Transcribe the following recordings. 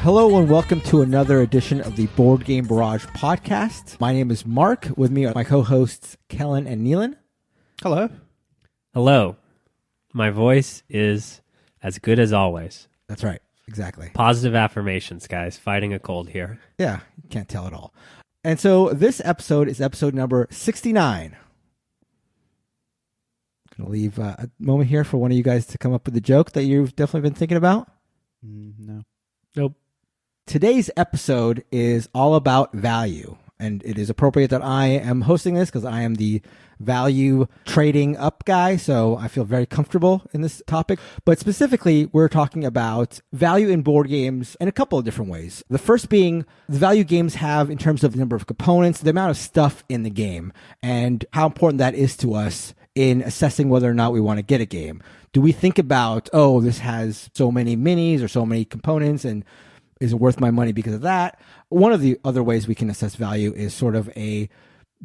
Hello and welcome to another edition of the Board Game Barrage podcast. My name is Mark. With me are my co-hosts Kellen and Neelan. Hello. Hello. My voice is as good as always. That's right. Exactly. Positive affirmations, guys. Fighting a cold here. Yeah, you can't tell at all. And so this episode is episode number 69. Going to leave a moment here for one of you guys to come up with a joke that you've definitely been thinking about. No. Nope. Today's episode is all about value, and it is appropriate that I am hosting this because I am the value trading up guy, so I feel very comfortable in this topic. But specifically, we're talking about value in board games in a couple of different ways. The first being the value games have in terms of the number of components, the amount of stuff in the game, and how important that is to us in assessing whether or not we want to get a game. Do we think about, oh, this has so many minis or so many components, and is it worth my money because of that? One of the other ways we can assess value is sort of do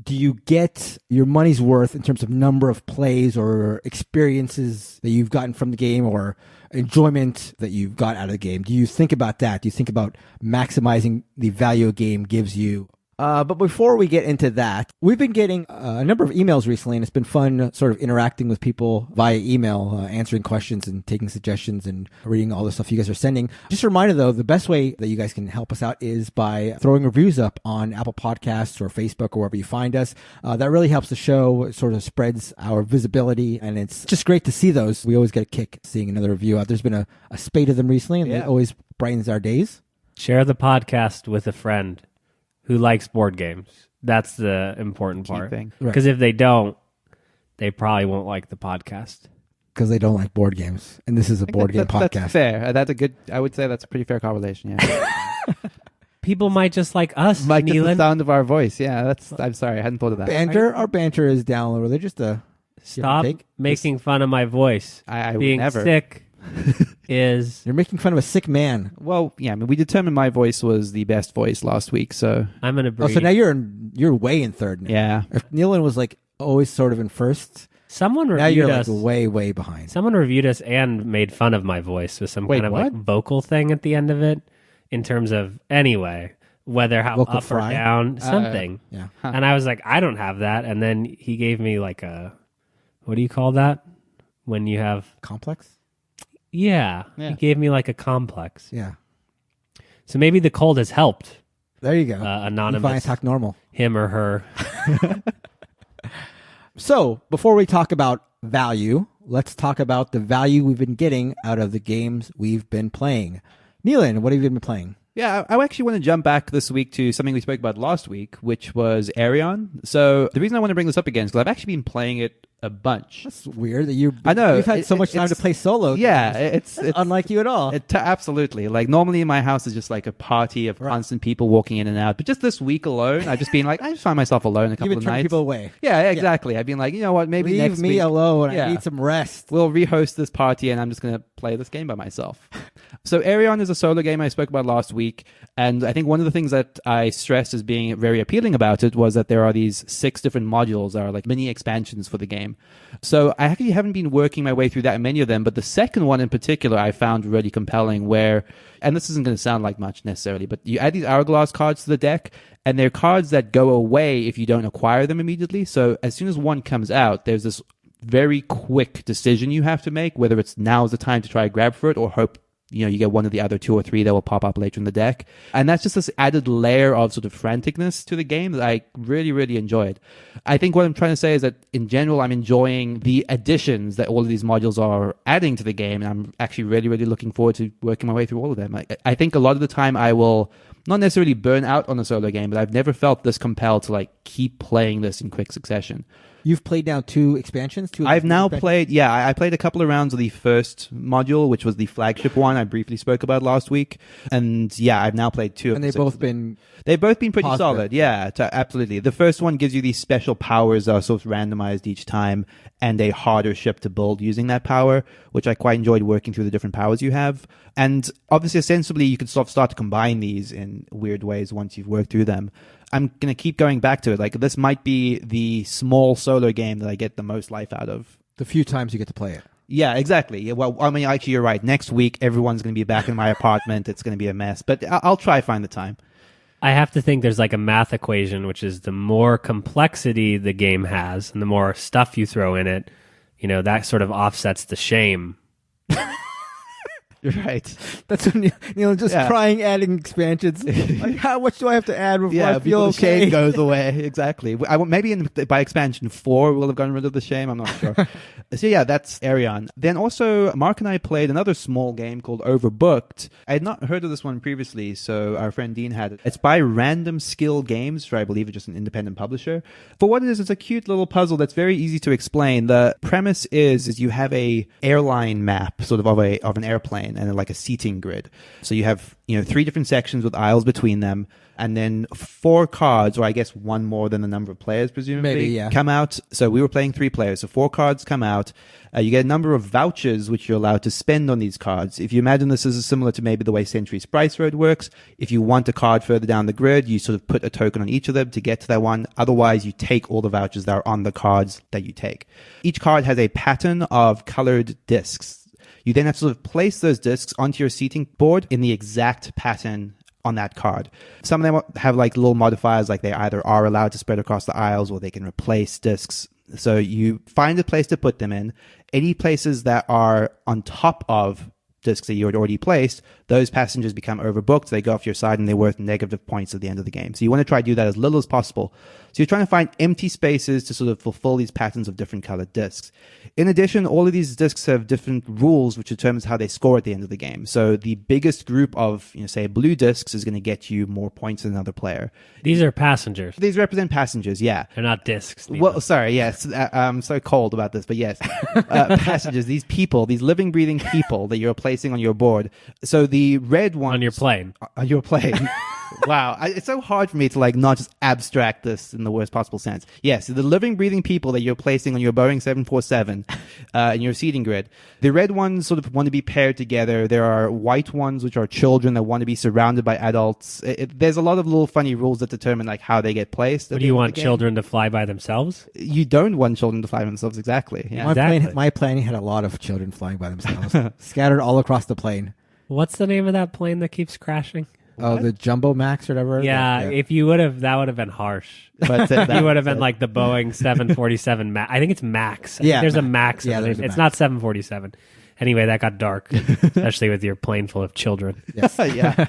you get your money's worth in terms of number of plays or experiences that you've gotten from the game or enjoyment that you've got out of the game? Do you think about that? Do you think about maximizing the value a game gives you? But before we get into that, we've been getting a number of emails recently, and it's been fun sort of interacting with people via email, answering questions and taking suggestions and reading all the stuff you guys are sending. Just a reminder, though, the best way that you guys can help us out is by throwing reviews up on Apple Podcasts or Facebook or wherever you find us. That really helps the show. It sort of spreads our visibility, and it's just great to see those. We always get a kick seeing another review out. There's been a spate of them recently, and it always brightens our days. Share the podcast with a friend who likes board games. That's the important part. Because if they don't, they probably won't like the podcast. Because they don't like board games. And this is a board game podcast. That's fair. I would say that's a pretty fair correlation, yeah. People might just like us, Like Neelan. the sound of our voice. Yeah, I'm sorry. I hadn't thought of that. Our banter is down low. They're just a... Stop making fun of my voice. I would Being never. sick is... You're making fun of a sick man. Well, yeah, I mean, we determined my voice was the best voice last week, so... I'm going to breathe. Oh, so now you're way in third now. Yeah. If Neelan was like always sort of in first, Someone reviewed now you're us. like way behind. Someone reviewed us and made fun of my voice with some kind of like vocal thing at the end of it, in terms of whether how Vocal up fry? or down, something. Yeah. And I was like, I don't have that. And then he gave me like what do you call that? When you have... Complex? Yeah. He gave me like a complex. Yeah. So maybe the cold has helped. There you go. Anonymous. You finally talk normal. Him or her. So, before we talk about value, let's talk about the value we've been getting out of the games we've been playing. Neelan, what have you been playing? Yeah, I actually want to jump back this week to something we spoke about last week, which was Aerion. So the reason I want to bring this up again is because I've actually been playing it a bunch. That's weird that I know. you've had so much time to play solo. Yeah, it's unlike you at all. Absolutely. Like normally my house is just like a party of constant people walking in and out. But just this week alone, I've just been like, I just find myself alone a couple You've of been turning nights. people away. Yeah, exactly. I've been like, you know what, maybe Leave next me week, alone. I need some rest. we'll rehost this party and I'm just going to play this game by myself. So Aerion is a solo game I spoke about last week. And I think one of the things that I stressed as being very appealing about it was that there are these 6 different modules that are like mini expansions for the game. So I actually haven't been working my way through that many of them, but the second one in particular I found really compelling where, and this isn't going to sound like much necessarily, but you add these hourglass cards to the deck, and they're cards that go away if you don't acquire them immediately. So as soon as one comes out, there's this very quick decision you have to make, whether it's now is the time to try to grab for it or hope you get one of the other 2 or 3 that will pop up later in the deck. And that's just this added layer of sort of franticness to the game that I really, really enjoyed. I think what I'm trying to say is that in general, I'm enjoying the additions that all of these modules are adding to the game. And I'm actually really, really looking forward to working my way through all of them. I think a lot of the time I will not necessarily burn out on a solo game, but I've never felt this compelled to like keep playing this in quick succession. You've played now 2 expansions? I've now played, I played a couple of rounds of the first module, which was the flagship one I briefly spoke about last week. And I've now played 2 of them. And they've both been pretty positive. solid. Yeah, absolutely. The first one gives you these special powers that are sort of randomized each time and a harder ship to build using that power, which I quite enjoyed working through the different powers you have. And obviously, ostensibly, you could sort of start to combine these in weird ways once you've worked through them. I'm going to keep going back to it. Like, this might be the small solo game that I get the most life out of. The few times you get to play it. Yeah, exactly. Yeah, well, I mean, actually, you're right. Next week, everyone's going to be back in my apartment. It's going to be a mess, but I'll try find the time. I have to think there's like a math equation, which is the more complexity the game has and the more stuff you throw in it, that sort of offsets the shame. You're right. That's when just trying adding expansions. Like, how much do I have to add before I feel okay? The shame goes away. Exactly. Maybe by expansion 4 we'll have gotten rid of the shame. I'm not sure. So yeah, that's Aerion. Then also Mark and I played another small game called Overbooked. I had not heard of this one previously, so our friend Dean had it. It's by Random Skill Games, I believe it's just an independent publisher. For what it is, it's a cute little puzzle that's very easy to explain. The premise is you have a airline map, sort of an airplane, and like a seating grid. So you have 3 different sections with aisles between them, and then 4 cards, or I guess one more than the number of players presumably, come out. So we were playing 3 players, so 4 cards come out. You get a number of vouchers which you're allowed to spend on these cards. If you imagine this as similar to maybe the way Century Spice Road works, if you want a card further down the grid, you sort of put a token on each of them to get to that one. Otherwise, you take all the vouchers that are on the cards that you take. Each card has a pattern of colored discs. You then have to sort of place those discs onto your seating board in the exact pattern on that card. Some of them have like little modifiers, like they either are allowed to spread across the aisles or they can replace discs. So you find a place to put them in. Any places that are on top of discs that you had already placed, those passengers become overbooked. They go off your side and they're worth negative points at the end of the game. So you want to try to do that as little as possible. So you're trying to find empty spaces to sort of fulfill these patterns of different colored discs. In addition, all of these discs have different rules which determines how they score at the end of the game. So the biggest group of, say, blue discs is going to get you more points than another player. These are passengers. These represent passengers, yeah. They're not discs. Well, sorry, yes. I'm so cold about this, but yes. Passengers, these people, these living, breathing people that you're placing on your board. So the red one... On your plane. On your plane. Wow. It's so hard for me to not just abstract this in the worst possible sense. Yes, the living, breathing people that you're placing on your Boeing 747 in your seating grid. The red ones sort of want to be paired together. There are white ones, which are children that want to be surrounded by adults. There's a lot of little funny rules that determine how they get placed. But do you want children to fly by themselves? You don't want children to fly by themselves, exactly. Yeah. My plane had a lot of children flying by themselves, scattered all across the plane. What's the name of that plane that keeps crashing? Oh, the Jumbo Max or whatever. Yeah, if you would have, that would have been harsh. But you would have been like the Boeing 747 Max. I think it's Max. Yeah, there's a Max. Yeah, it's not 747. Anyway, that got dark, especially with your plane full of children. Yes. Yeah.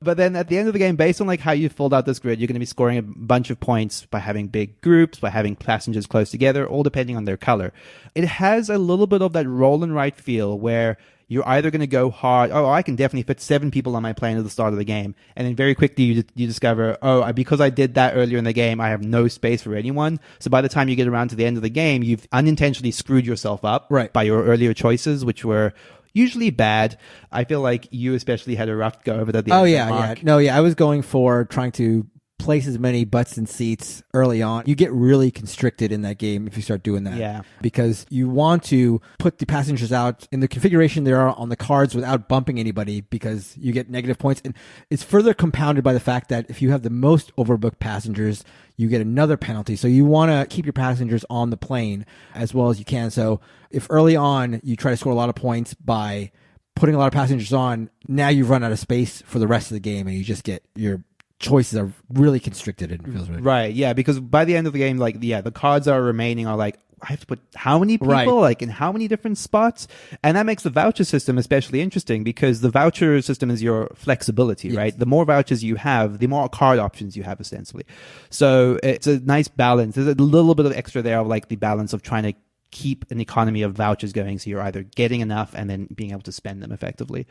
But then at the end of the game, based on how you filled out this grid, you're going to be scoring a bunch of points by having big groups, by having passengers close together, all depending on their color. It has a little bit of that roll and write feel where you're either going to go hard, I can definitely fit 7 people on my plane at the start of the game. And then very quickly you discover, because I did that earlier in the game, I have no space for anyone. So by the time you get around to the end of the game, you've unintentionally screwed yourself up by your earlier choices, which were usually bad. I feel like you especially had a rough go of it at the end. Yeah. No, I was going for trying to place as many butts and seats early on. You get really constricted in that game if you start doing that. Yeah. Because you want to put the passengers out in the configuration they are on the cards without bumping anybody, because you get negative points. And it's further compounded by the fact that if you have the most overbooked passengers, you get another penalty. So you want to keep your passengers on the plane as well as you can. So if early on you try to score a lot of points by putting a lot of passengers on, now you've run out of space for the rest of the game and you just get your choices are really constricted and feels really right. Yeah, because by the end of the game, the cards are remaining are I have to put how many people in how many different spots, and that makes the voucher system especially interesting because the voucher system is your flexibility, right? The more vouchers you have, the more card options you have ostensibly. So it's a nice balance. There's a little bit of extra there of the balance of trying to keep an economy of vouchers going, so you're either getting enough and then being able to spend them effectively.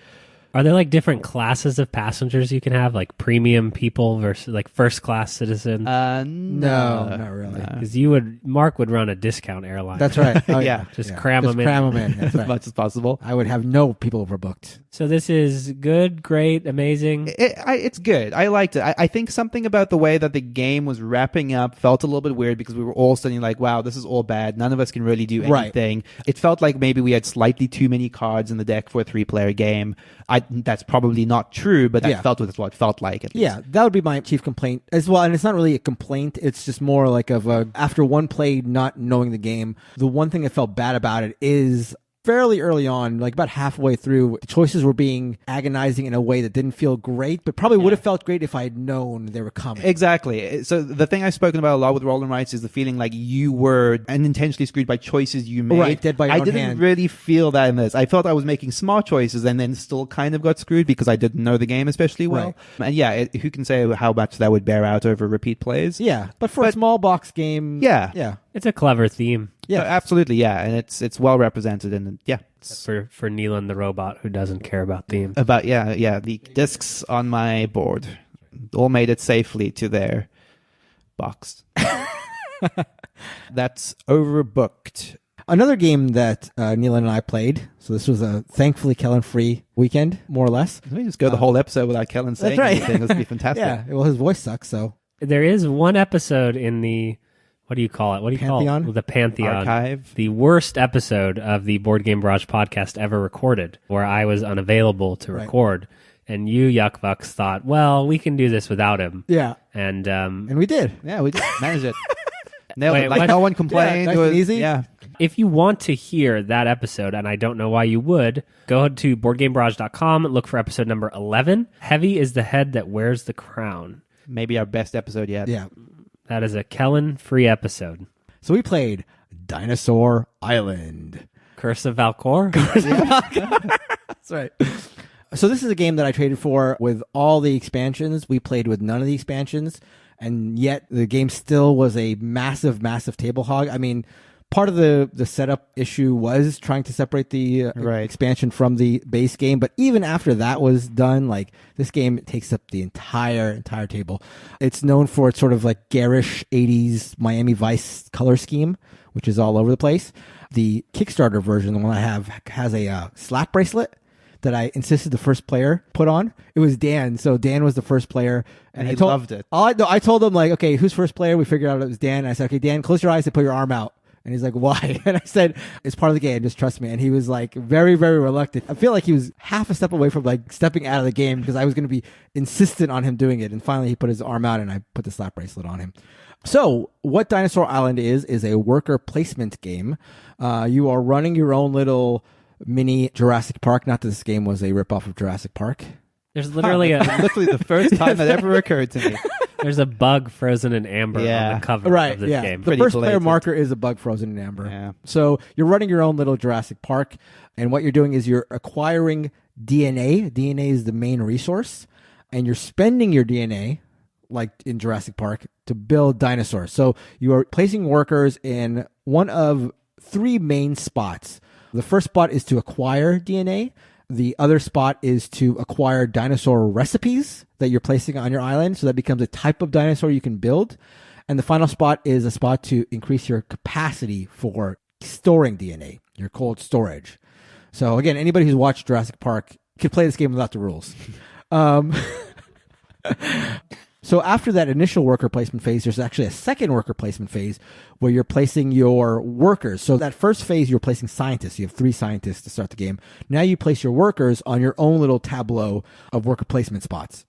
Are there different classes of passengers you can have, like premium people versus first class citizens? No, not really. Because Mark would run a discount airline. That's right. Oh, yeah. Just cram them in. That's right. As much as possible. I would have no people overbooked. So this is good, great, amazing. It's good. I liked it. I think something about the way that the game was wrapping up felt a little bit weird because we were all suddenly wow, this is all bad. None of us can really do anything. Right. It felt like maybe we had slightly too many cards in the deck for a 3-player game. That's probably not true, but that felt what it felt like. At least. Yeah, that would be my chief complaint as well. And it's not really a complaint. It's just more after one play, not knowing the game. The one thing I felt bad about it is fairly early on, like about halfway through, the choices were being agonizing in a way that didn't feel great, but probably would have felt great if I had known they were coming. Exactly. So the thing I've spoken about a lot with Roll and Rights is the feeling like you were unintentionally screwed by choices you made. Right, dead by your own didn't hand. really feel that in this. I felt I was making smart choices and then still kind of got screwed because I didn't know the game especially well. Right. And yeah, who can say how much that would bear out over repeat plays? Yeah, but for a small box game, yeah. It's a clever theme. Yeah, absolutely, yeah, and it's well represented, and yeah, for Neelan the robot who doesn't care about theme. About the discs on my board all made it safely to their box. That's Overbooked. Another game that Neelan and I played. So this was a thankfully Kellen-free weekend, more or less. Let me just go the whole episode without Kellen saying anything. This would be fantastic. Yeah, well, his voice sucks, so. There is one episode in the, what do you call it? What do you Pantheon? call it? The Pantheon. Archive. The worst episode of the Board Game Barrage podcast ever recorded, where I was unavailable to record. And you, Yuckbucks, thought, well, we can do this without him. Yeah. And we did. Yeah, we did. Manage it. No one complained. Yeah, nice and easy. Yeah. If you want to hear that episode, and I don't know why you would, go to BoardGameBarrage.com, look for episode number 11. Heavy is the head that wears the crown. Maybe our best episode yet. Yeah. That is a Kellen-free episode. So we played Dinosaur Island. Curse of Valcor? That's right. So this is a game that I traded for with all the expansions. We played with none of the expansions, and yet the game still was a massive, massive table hog. I mean, part of the setup issue was trying to separate the expansion from the base game, but even after that was done, like, this game takes up the entire table. It's known for its sort of like garish 80s Miami Vice color scheme, which is all over the place. The Kickstarter version, the one I have, has a slap bracelet that I insisted the first player put on. It was Dan. So Dan was the first player. And he loved it. I told him, like, okay, who's first player? We figured out it was Dan. And I said, okay, Dan, close your eyes and put your arm out. And he's like, why? And I said, it's part of the game. Just trust me. And he was like very, very reluctant. I feel like he was half a step away from like stepping out of the game because I was going to be insistent on him doing it. And finally he put his arm out and I put the slap bracelet on him. So what Dinosaur Island is a worker placement game. You are running your own little mini Jurassic Park. Not that this game was a ripoff of Jurassic Park. There's literally literally the first time that ever occurred to me. There's a bug frozen in amber on the cover of this game. The first player marker is a bug frozen in amber. Yeah. So you're running your own little Jurassic Park, and what you're doing is you're acquiring DNA. DNA is the main resource, and you're spending your DNA, like in Jurassic Park, to build dinosaurs. So you are placing workers in one of three main spots. The first spot is to acquire DNA. The other spot is to acquire dinosaur recipes that you're placing on your island. So that becomes a type of dinosaur you can build. And the final spot is a spot to increase your capacity for storing DNA, your cold storage. So again, anybody who's watched Jurassic Park can play this game without the rules. So after that initial worker placement phase, there's actually a second worker placement phase where you're placing your workers. So that first phase, you're placing scientists. You have 3 scientists to start the game. Now you place your workers on your own little tableau of worker placement spots.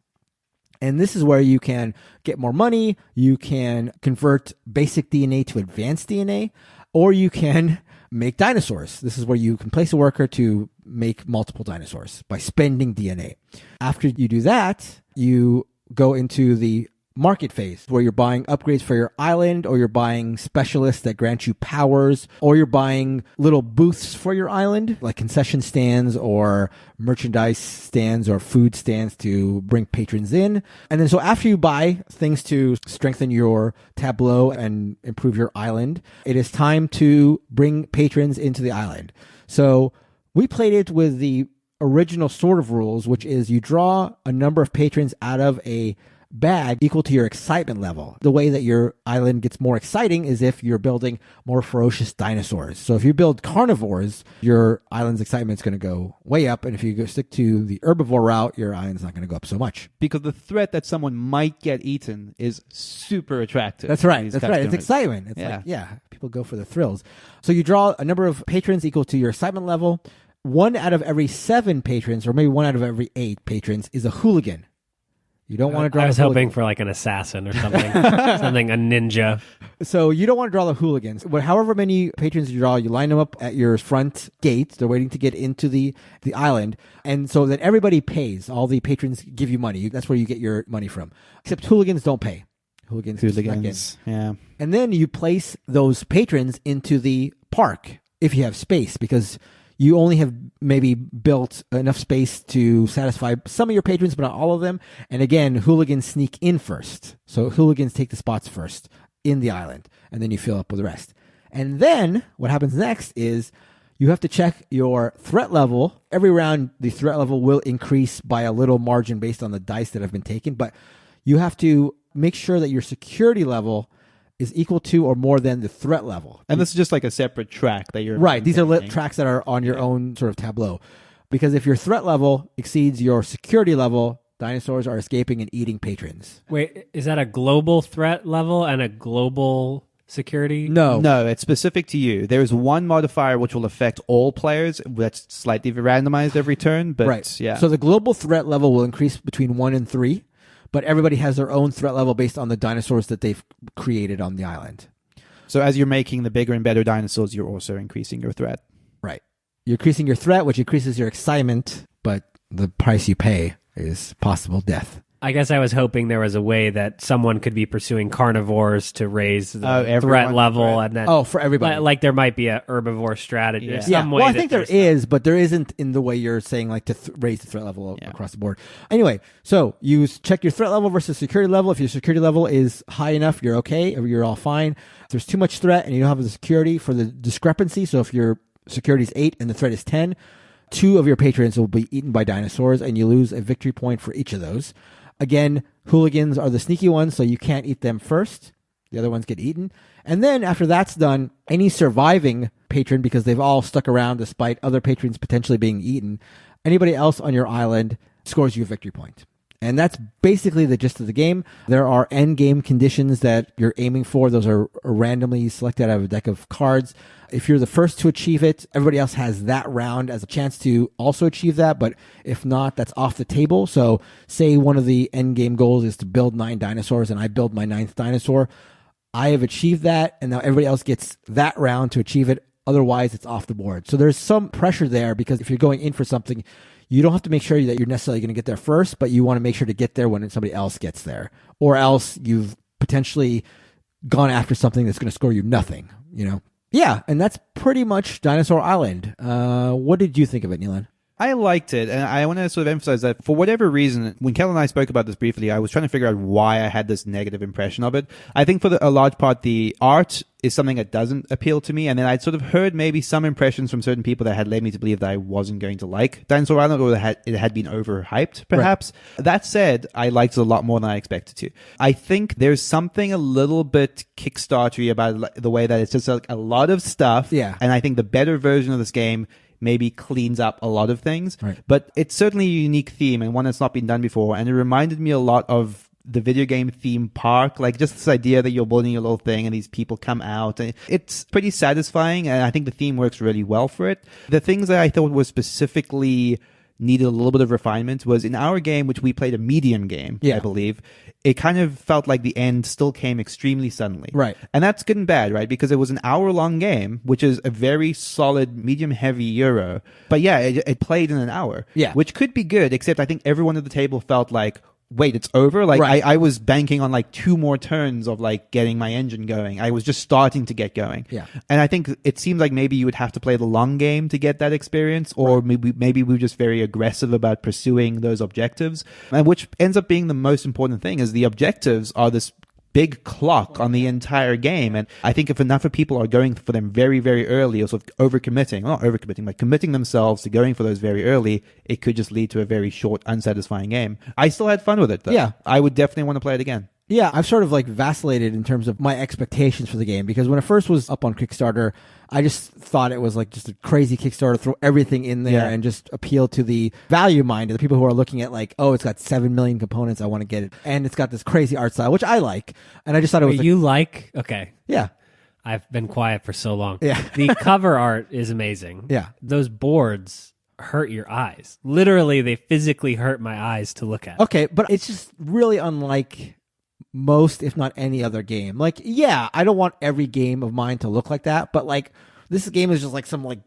And this is where you can get more money. You can convert basic DNA to advanced DNA, or you can make dinosaurs. This is where you can place a worker to make multiple dinosaurs by spending DNA. After you do that, you go into the market phase where you're buying upgrades for your island, or you're buying specialists that grant you powers, or you're buying little booths for your island, like concession stands or merchandise stands or food stands to bring patrons in. And then so after you buy things to strengthen your tableau and improve your island, it is time to bring patrons into the island. So we played it with the original sort of rules, which is you draw a number of patrons out of a bag equal to your excitement level. The way that your island gets more exciting is if you're building more ferocious dinosaurs. So if you build carnivores, your island's excitement is going to go way up. And if you stick to the herbivore route, your island's not going to go up so much. Because the threat that someone might get eaten is super attractive. That's right. That's right. It's excitement. It's people go for the thrills. So you draw a number of patrons equal to your excitement level. 1 out of every 7 patrons, or maybe 1 out of every 8 patrons, is a hooligan. You don't want to draw. I was hoping for like an assassin or something, something a ninja. So you don't want to draw the hooligans. However many patrons you draw, you line them up at your front gate. They're waiting to get into the island, and so that everybody pays. All the patrons give you money. That's where you get your money from. Except hooligans don't pay. Hooligans. Yeah. And then you place those patrons into the park if you have space, because you only have maybe built enough space to satisfy some of your patrons, but not all of them. And again, hooligans sneak in first. So hooligans take the spots first in the island, and then you fill up with the rest. And then what happens next is you have to check your threat level. Every round, the threat level will increase by a little margin based on the dice that have been taken, but you have to make sure that your security level is equal to or more than the threat level. And this is just like a separate track that you're... Right. These are tracks that are on your own sort of tableau. Because if your threat level exceeds your security level, dinosaurs are escaping and eating patrons. Wait, is that a global threat level and a global security? No, it's specific to you. There is one modifier which will affect all players. That's slightly randomized every turn, but right. Yeah. So the global threat level will increase between 1 and 3, but everybody has their own threat level based on the dinosaurs that they've created on the island. So as you're making the bigger and better dinosaurs, you're also increasing your threat. Right. You're increasing your threat, which increases your excitement, but the price you pay is possible death. I guess I was hoping there was a way that someone could be pursuing carnivores to raise the threat level, and then for everybody, like there might be a herbivore strategy. Yeah. Some way well, I think there is, but there isn't in the way you're saying, like to raise the threat level across the board. Anyway, so you check your threat level versus security level. If your security level is high enough, you're okay, or you're all fine. If there's too much threat and you don't have the security for the discrepancy, so if your security is 8 and the threat is 10, 2 of your patrons will be eaten by dinosaurs, and you lose a victory point for each of those. Again, hooligans are the sneaky ones, so you can't eat them first. The other ones get eaten. And then after that's done, any surviving patron, because they've all stuck around despite other patrons potentially being eaten, anybody else on your island scores you a victory point. And that's basically the gist of the game. There are end game conditions that you're aiming for. Those are randomly selected out of a deck of cards. If you're the first to achieve it, everybody else has that round as a chance to also achieve that. But if not, that's off the table. So say one of the end game goals is to build 9 dinosaurs, and I build my 9th dinosaur. I have achieved that, and now everybody else gets that round to achieve it. Otherwise, it's off the board. So there's some pressure there, because if you're going in for something, you don't have to make sure that you're necessarily going to get there first, but you want to make sure to get there when somebody else gets there. Or else you've potentially gone after something that's going to score you nothing, you know? Yeah, and that's pretty much Dinosaur Island. What did you think of it, Neelan? I liked it, and I want to sort of emphasize that for whatever reason, when Kel and I spoke about this briefly, I was trying to figure out why I had this negative impression of it. I think for a large part, the art is something that doesn't appeal to me, and then I'd sort of heard maybe some impressions from certain people that had led me to believe that I wasn't going to like Dinosaur Island, or that it had been overhyped, perhaps. Right. That said, I liked it a lot more than I expected to. I think there's something a little bit Kickstarter-y about the way that it's just like a lot of stuff, and I think the better version of this game maybe cleans up a lot of things. Right. But it's certainly a unique theme, and one that's not been done before. And it reminded me a lot of the video game theme park, like just this idea that you're building your little thing and these people come out. And it's pretty satisfying, and I think the theme works really well for it. The things that I thought were specifically needed a little bit of refinement was in our game, which we played a medium game, I believe, it kind of felt like the end still came extremely suddenly. Right. And that's good and bad, right? Because it was an hour-long game, which is a very solid, medium-heavy Euro. But yeah, it played in an hour. Yeah. Which could be good, except I think everyone at the table felt like, wait, it's over? Like, I was banking on like 2 more turns of like getting my engine going. I was just starting to get going. Yeah. And I think it seems like maybe you would have to play the long game to get that experience, or maybe we were just very aggressive about pursuing those objectives. And which ends up being the most important thing, is the objectives are this big clock on the entire game. And I think if enough of people are going for them very, very early, or sort of not overcommitting, but committing themselves to going for those very early, it could just lead to a very short, unsatisfying game. I still had fun with it, though. Yeah. I would definitely want to play it again. Yeah, I've sort of like vacillated in terms of my expectations for the game, because when it first was up on Kickstarter, I just thought it was like just a crazy Kickstarter, throw everything in there and just appeal to the value mind of the people who are looking at like, oh, it's got 7 million components, I want to get it. And it's got this crazy art style, which I like. And I just thought it was Okay. Yeah. I've been quiet for so long. Yeah. The cover art is amazing. Yeah. Those boards hurt your eyes. Literally, they physically hurt my eyes to look at. Okay, but it's just really unlike most, if not any other game. Like, yeah, I don't want every game of mine to look like that, but like this game is just like some like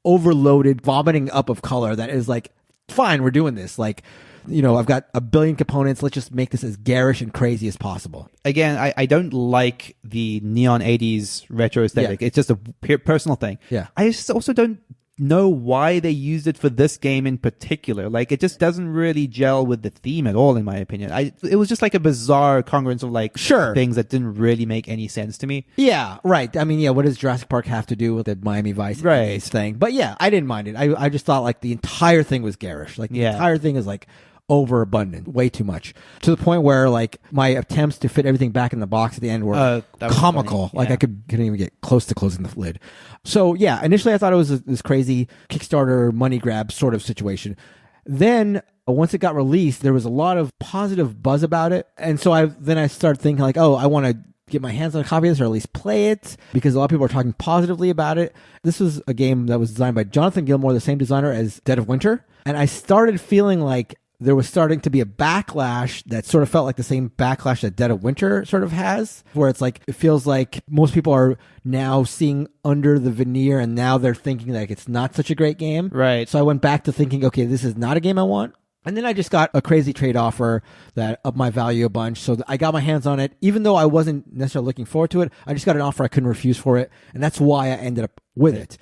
overloaded vomiting up of color that is like, fine, we're doing this. Like, I've got a billion components. Let's just make this as garish and crazy as possible. Again, I don't like the neon 80s retro aesthetic. Yeah. It's just a personal thing. Yeah. I just also don't know why they used it for this game in particular. Like, it just doesn't really gel with the theme at all, in my opinion. It was just like a bizarre congruence of like things that didn't really make any sense to me. Yeah, right. I mean, yeah, what does Jurassic Park have to do with the Miami Vice thing? But yeah, I didn't mind it. I just thought like the entire thing was garish. Like the entire thing is like overabundant, way too much, to the point where like my attempts to fit everything back in the box at the end were comical. Like I couldn't even get close to closing the lid. So yeah, initially I thought it was this crazy Kickstarter money grab sort of situation. Then once it got released, there was a lot of positive buzz about it, and so I started thinking like, oh, I want to get my hands on a copy of this, or at least play it, because a lot of people are talking positively about it. This was a game that was designed by Jonathan Gilmour, the same designer as Dead of Winter, and I started feeling like there was starting to be a backlash that sort of felt like the same backlash that Dead of Winter sort of has, where it's like, it feels like most people are now seeing under the veneer and now they're thinking like it's not such a great game. Right. So I went back to thinking, okay, this is not a game I want. And then I just got a crazy trade offer that upped my value a bunch. So I got my hands on it. Even though I wasn't necessarily looking forward to it, I just got an offer I couldn't refuse for it. And that's why I ended up with it.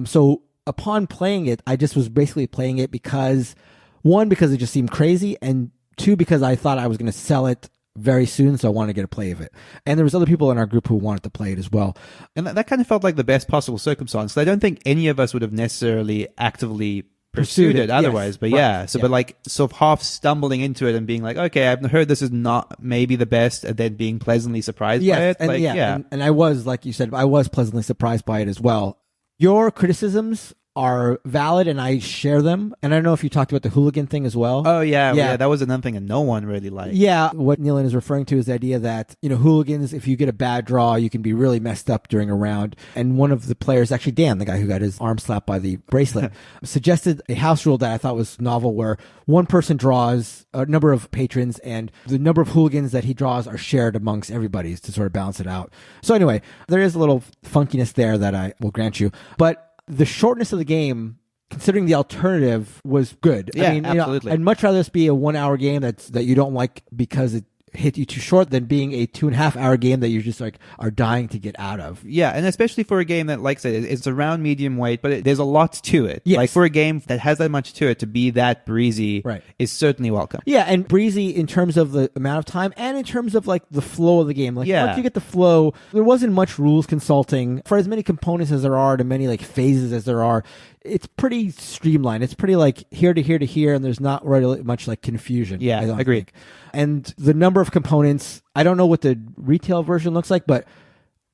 So upon playing it, I just was basically playing it because, one, because it just seemed crazy, and two, because I thought I was going to sell it very soon, so I wanted to get a play of it. And there was other people in our group who wanted to play it as well. And that kind of felt like the best possible circumstance. I don't think any of us would have necessarily actively pursued it otherwise, but but like sort of half stumbling into it and being like, okay, I've heard this is not maybe the best, and then being pleasantly surprised by it. And I was, like you said, I was pleasantly surprised by it as well. Your criticisms are valid, and I share them. And I don't know if you talked about the hooligan thing as well. Oh, yeah. That was another thing that no one really liked. Yeah. What Nealon is referring to is the idea that, hooligans, if you get a bad draw, you can be really messed up during a round. And one of the players, actually Dan, the guy who got his arm slapped by the bracelet, suggested a house rule that I thought was novel, where one person draws a number of patrons and the number of hooligans that he draws are shared amongst everybody to sort of balance it out. So anyway, there is a little funkiness there that I will grant you. But the shortness of the game, considering the alternative, was good. Yeah, I mean, absolutely. I'd much rather this be a 1 hour game that you don't like because it hit you too short than being a 2.5 hour game that you just like are dying to get out of. Yeah, and especially for a game that, like I said, it's around medium weight, but there's a lot to it. Yes. Like for a game that has that much to it, to be that breezy is certainly welcome. Yeah, and breezy in terms of the amount of time and in terms of like the flow of the game. Like once you get the flow, there wasn't much rules consulting. For as many components as there are, to many like phases as there are, it's pretty streamlined. It's pretty like here to here to here, and there's not really much like confusion. Yeah, I agreed. think. And the number of components, I don't know what the retail version looks like, but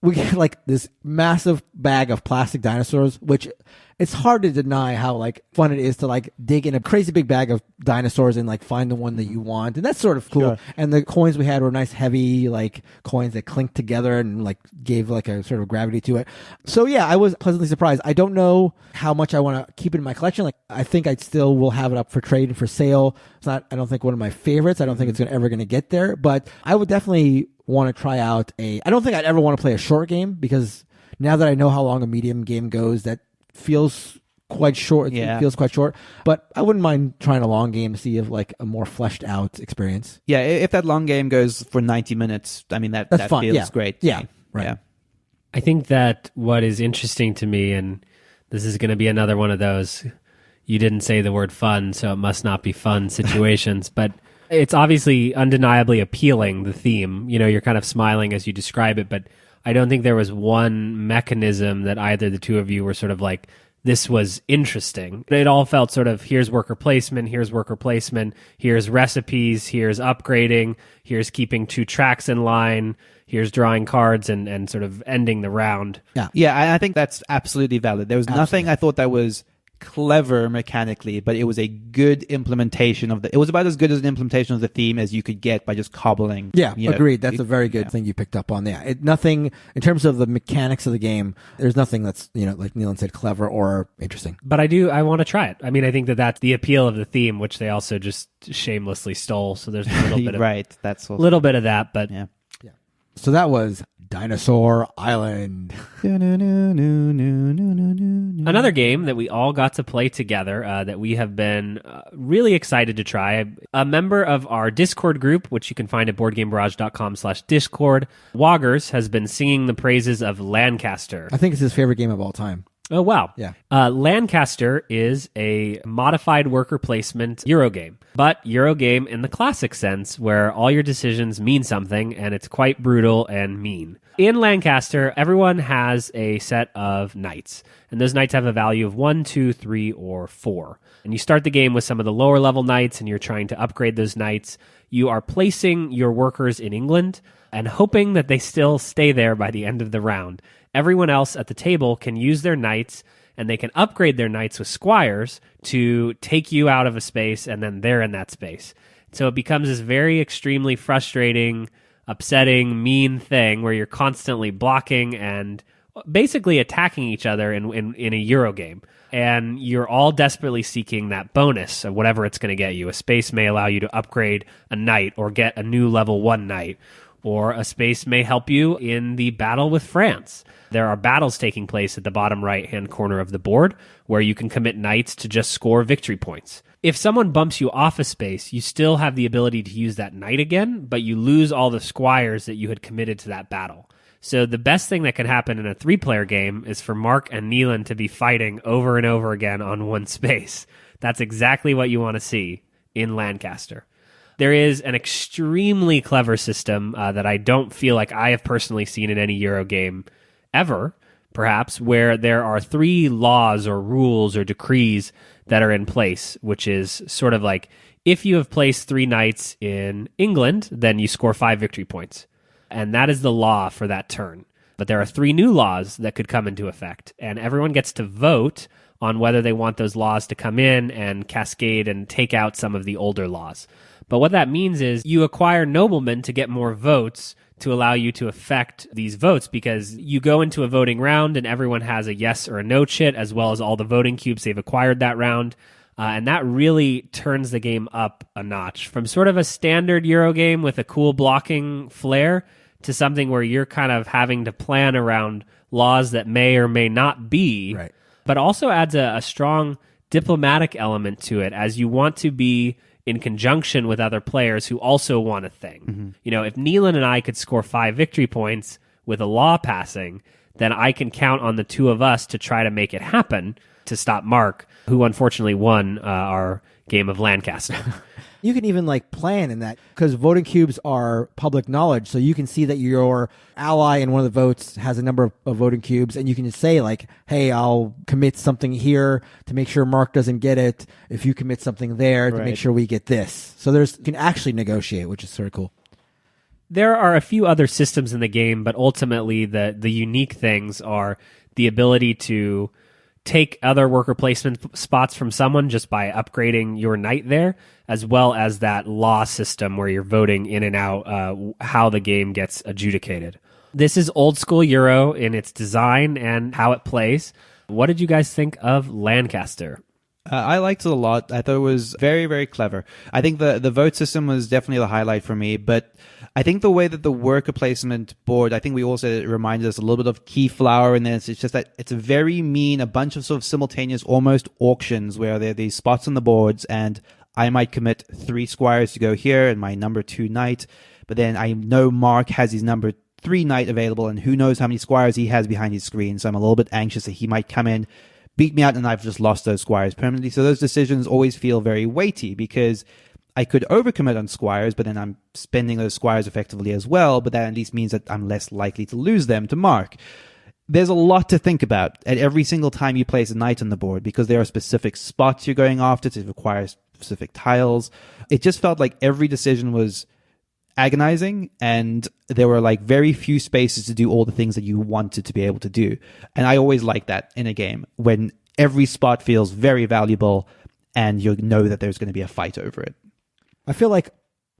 we get like this massive bag of plastic dinosaurs, which it's hard to deny how like fun it is to like dig in a crazy big bag of dinosaurs and like find the one that you want. And that's sort of cool. Sure. And the coins we had were nice, heavy, like coins that clinked together and like gave like a sort of gravity to it. So yeah, I was pleasantly surprised. I don't know how much I want to keep it in my collection. Like I think I still will have it up for trade and for sale. It's not, I don't think one of my favorites. I don't think it's ever going to get there, but I would definitely want to try out I don't think I'd ever want to play a short game, because now that I know how long a medium game goes, that feels quite short. Yeah. It feels quite short, but I wouldn't mind trying a long game to see if like a more fleshed out experience. Yeah, if that long game goes for 90 minutes, I mean that fun. feels great. Yeah, right. Yeah. I think that what is interesting to me, and this is going to be another one of those, you didn't say the word fun, so it must not be fun situations, but it's obviously undeniably appealing, the theme. You're kind of smiling as you describe it, but I don't think there was one mechanism that either the two of you were sort of like, this was interesting. It all felt sort of, here's worker placement, here's recipes, here's upgrading, here's keeping 2 tracks in line, here's drawing cards and sort of ending the round. Yeah, I think that's absolutely valid. There was nothing I thought that was clever mechanically, but it was a good implementation of it was about as good as an implementation of the theme as you could get by just cobbling. Yeah, agreed. That's a very good thing you picked up on. Yeah, nothing in terms of the mechanics of the game. There's nothing that's like Nealon said, clever or interesting. But I want to try it. I mean, I think that's the appeal of the theme, which they also just shamelessly stole. So there's a little bit of right. That's also... little bit of that, but yeah. So that was Dinosaur Island. Another game that we all got to play together that we have been really excited to try. A member of our Discord group, which you can find at boardgamebarrage.com/Discord, Woggers, has been singing the praises of Lancaster. I think it's his favorite game of all time. Oh, wow. Yeah. Lancaster is a modified worker placement Eurogame, but Eurogame in the classic sense, where all your decisions mean something, and it's quite brutal and mean. In Lancaster, everyone has a set of knights, and those knights have a value of 1, 2, 3, or 4. And you start the game with some of the lower level knights, and you're trying to upgrade those knights. You are placing your workers in England and hoping that they still stay there by the end of the round. Everyone else at the table can use their knights, and they can upgrade their knights with squires to take you out of a space, and then they're in that space. So it becomes this very extremely frustrating, upsetting, mean thing where you're constantly blocking and basically attacking each other in a Euro game. And you're all desperately seeking that bonus of whatever it's going to get you. A space may allow you to upgrade a knight or get a new level 1 knight, or a space may help you in the battle with France. There are battles taking place at the bottom right-hand corner of the board where you can commit knights to just score victory points. If someone bumps you off a space, you still have the ability to use that knight again, but you lose all the squires that you had committed to that battle. So the best thing that can happen in a 3-player game is for Mark and Nealon to be fighting over and over again on one space. That's exactly what you want to see in Lancaster. There is an extremely clever system that I don't feel like I have personally seen in any Euro game ever, perhaps, where there are 3 laws or rules or decrees that are in place, which is sort of like, if you have placed 3 knights in England, then you score 5 victory points. And that is the law for that turn. But there are 3 new laws that could come into effect, and everyone gets to vote on whether they want those laws to come in and cascade and take out some of the older laws. But what that means is you acquire noblemen to get more votes to allow you to affect these votes, because you go into a voting round and everyone has a yes or a no chit, as well as all the voting cubes they've acquired that round. And that really turns the game up a notch from sort of a standard Euro game with a cool blocking flair to something where you're kind of having to plan around laws that may or may not be, right, but also adds a strong diplomatic element to it, as you want to be in conjunction with other players who also want a thing. Mm-hmm. You know, if Nealon and I could score 5 victory points with a law passing, then I can count on the 2 of us to try to make it happen to stop Mark, who unfortunately won our game of Lancaster. You can even plan in that, because voting cubes are public knowledge, so you can see that your ally in one of the votes has a number of voting cubes, and you can just say hey, I'll commit something here to make sure Mark doesn't get it, if you commit something there to make sure we get this. So you can actually negotiate, which is sort of cool. There are a few other systems in the game, but ultimately the unique things are the ability to take other worker placement spots from someone just by upgrading your knight there, as well as that law system where you're voting in and out how the game gets adjudicated. This is old school Euro in its design and how it plays. What did you guys think of Lancaster? I liked it a lot. I thought it was very, very clever. I think the vote system was definitely the highlight for me, but I think the way that the worker placement board, I think we also, it reminded us a little bit of Keyflower, and then it's just that it's a very mean, a bunch of sort of simultaneous almost auctions where there are these spots on the boards, and I might commit 3 squires to go here and my number 2 knight, but then I know Mark has his number 3 knight available, and who knows how many squires he has behind his screen, so I'm a little bit anxious that he might come in, beat me out, and I've just lost those squires permanently. So those decisions always feel very weighty, because I could overcommit on squires, but then I'm spending those squires effectively as well, but that at least means that I'm less likely to lose them to Mark. There's a lot to think about at every single time you place a knight on the board, because there are specific spots you're going after to require specific tiles. It just felt like every decision was agonizing, and there were very few spaces to do all the things that you wanted to be able to do. And I always like that in a game, when every spot feels very valuable, and you know that there's going to be a fight over it. I feel like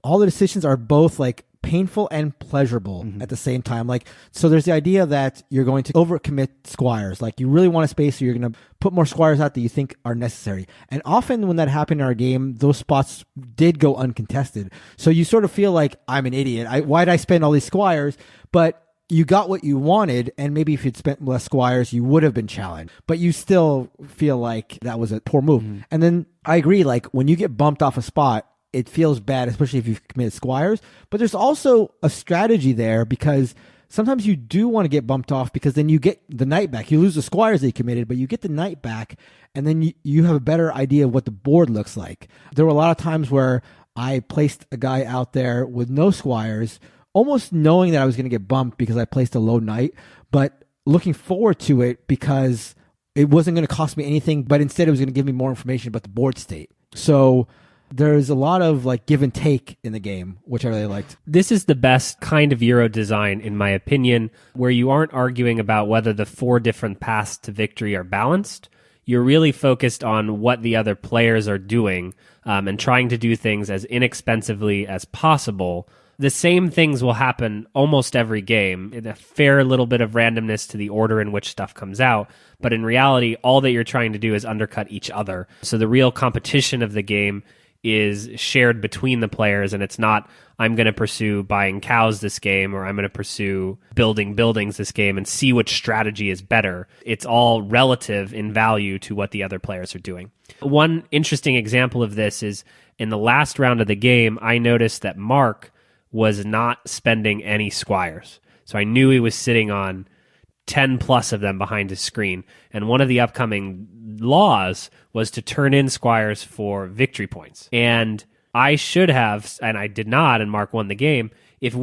all the decisions are both like painful and pleasurable at the same time. Like, so there's the idea that you're going to overcommit squires. Like, you really want a space, so you're going to put more squires out that you think are necessary. And often when that happened in our game, those spots did go uncontested. So you sort of feel like, I'm an idiot. Why did I spend all these squires? But you got what you wanted, and maybe if you'd spent less squires, you would have been challenged. But you still feel like that was a poor move. And then I agree, like, when you get bumped off a spot, it feels bad, especially if you've committed squires. But there's also a strategy there, because sometimes you do want to get bumped off, because then you get the knight back. You lose the squires that you committed, but you get the knight back, and then you have a better idea of what the board looks like. There were a lot of times where I placed a guy out there with no squires, almost knowing that I was going to get bumped because I placed a low knight, but looking forward to it because it wasn't going to cost me anything, but instead it was going to give me more information about the board state. So there's a lot of like give and take in the game, which I really liked. This is the best kind of Euro design, in my opinion, where you aren't arguing about whether the 4 different paths to victory are balanced. You're really focused on what the other players are doing, and trying to do things as inexpensively as possible. The same things will happen almost every game, in a fair little bit of randomness to the order in which stuff comes out. But in reality, all that you're trying to do is undercut each other. So the real competition of the game is shared between the players, and it's not, I'm going to pursue buying cows this game, or I'm going to pursue building buildings this game and see which strategy is better. It's all relative in value to what the other players are doing. One interesting example of this is in the last round of the game, I noticed that Mark was not spending any squires. So I knew he was sitting on 10 plus of them behind his screen. And one of the upcoming laws was to turn in squires for victory points. And I should have, and I did not, and Mark won the game. If